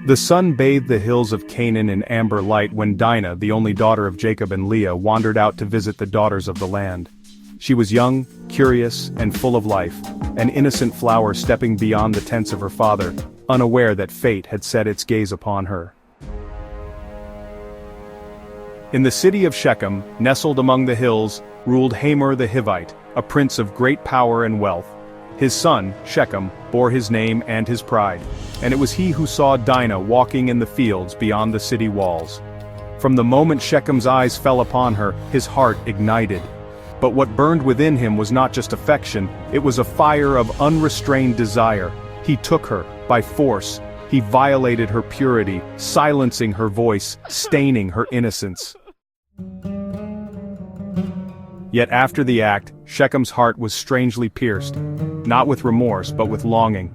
The sun bathed the hills of Canaan in amber light when Dinah, the only daughter of Jacob and Leah, wandered out to visit the daughters of the land. She was young, curious, and full of life, an innocent flower stepping beyond the tents of her father, unaware that fate had set its gaze upon her. In the city of Shechem, nestled among the hills, ruled Hamor the Hivite, a prince of great power and wealth. His son, Shechem, bore his name and his pride, and it was he who saw Dinah walking in the fields beyond the city walls. From the moment Shechem's eyes fell upon her, his heart ignited. But what burned within him was not just affection, it was a fire of unrestrained desire. He took her, by force. He violated her purity, silencing her voice, staining her innocence. Yet after the act, Shechem's heart was strangely pierced, not with remorse but with longing.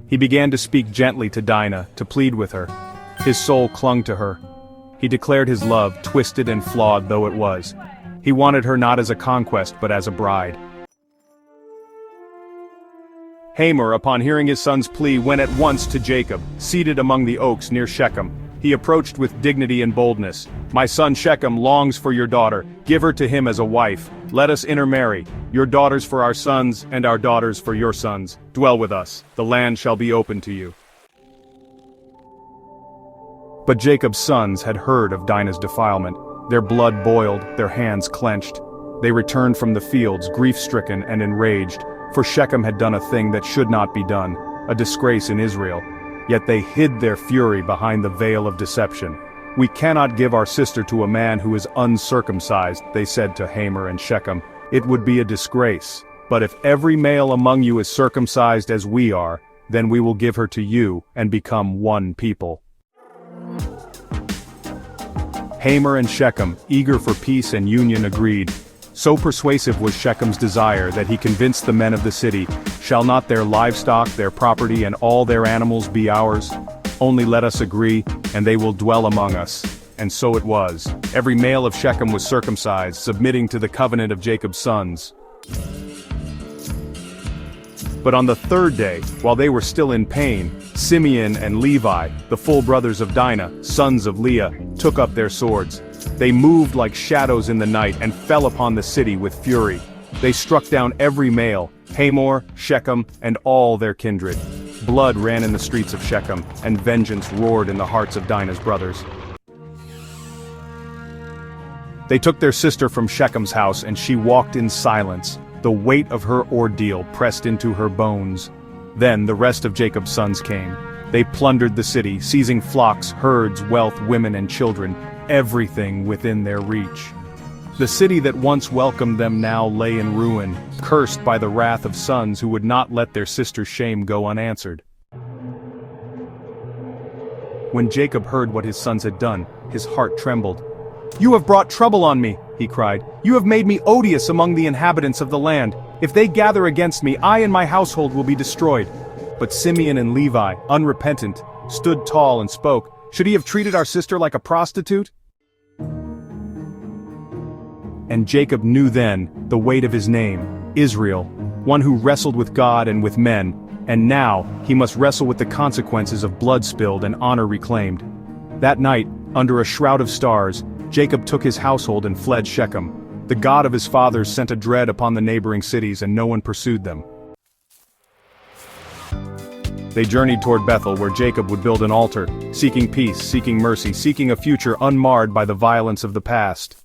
He began to speak gently to Dinah, to plead with her. His soul clung to her. He declared his love, twisted and flawed though it was. He wanted her not as a conquest but as a bride. Hamor, upon hearing his son's plea, went at once to Jacob, seated among the oaks near Shechem. He approached with dignity and boldness. "My son Shechem longs for your daughter. Give her to him as a wife. Let us intermarry. Your daughters for our sons, and our daughters for your sons. Dwell with us. The land shall be open to you." But Jacob's sons had heard of Dinah's defilement. Their blood boiled, their hands clenched. They returned from the fields, grief-stricken and enraged, for Shechem had done a thing that should not be done, a disgrace in Israel. Yet they hid their fury behind the veil of deception. "We cannot give our sister to a man who is uncircumcised," they said to Hamor and Shechem. "It would be a disgrace. But if every male among you is circumcised as we are, then we will give her to you and become one people." Hamor and Shechem, eager for peace and union, agreed. So persuasive was Shechem's desire that he convinced the men of the city, "Shall not their livestock, their property, and all their animals be ours? Only let us agree, and they will dwell among us." And so it was. Every male of Shechem was circumcised, submitting to the covenant of Jacob's sons. But on the third day, while they were still in pain, Simeon and Levi, the full brothers of Dinah, sons of Leah, took up their swords. They moved like shadows in the night and fell upon the city with fury. They struck down every male, Hamor, Shechem, and all their kindred. Blood ran in the streets of Shechem, and vengeance roared in the hearts of Dinah's brothers. They took their sister from Shechem's house, and she walked in silence, the weight of her ordeal pressed into her bones. Then the rest of Jacob's sons came. They plundered the city, seizing flocks, herds, wealth, women, and children, everything within their reach. The city that once welcomed them now lay in ruin, cursed by the wrath of sons who would not let their sister's shame go unanswered. When Jacob heard what his sons had done, his heart trembled. "You have brought trouble on me," he cried. "You have made me odious among the inhabitants of the land. If they gather against me, I and my household will be destroyed." But Simeon and Levi, unrepentant, stood tall and spoke. "Should he have treated our sister like a prostitute?" And Jacob knew then the weight of his name, Israel, one who wrestled with God and with men, and now he must wrestle with the consequences of blood spilled and honor reclaimed. That night, under a shroud of stars, Jacob took his household and fled Shechem. The God of his fathers sent a dread upon the neighboring cities, and no one pursued them. They journeyed toward Bethel, where Jacob would build an altar, seeking peace, seeking mercy, seeking a future unmarred by the violence of the past.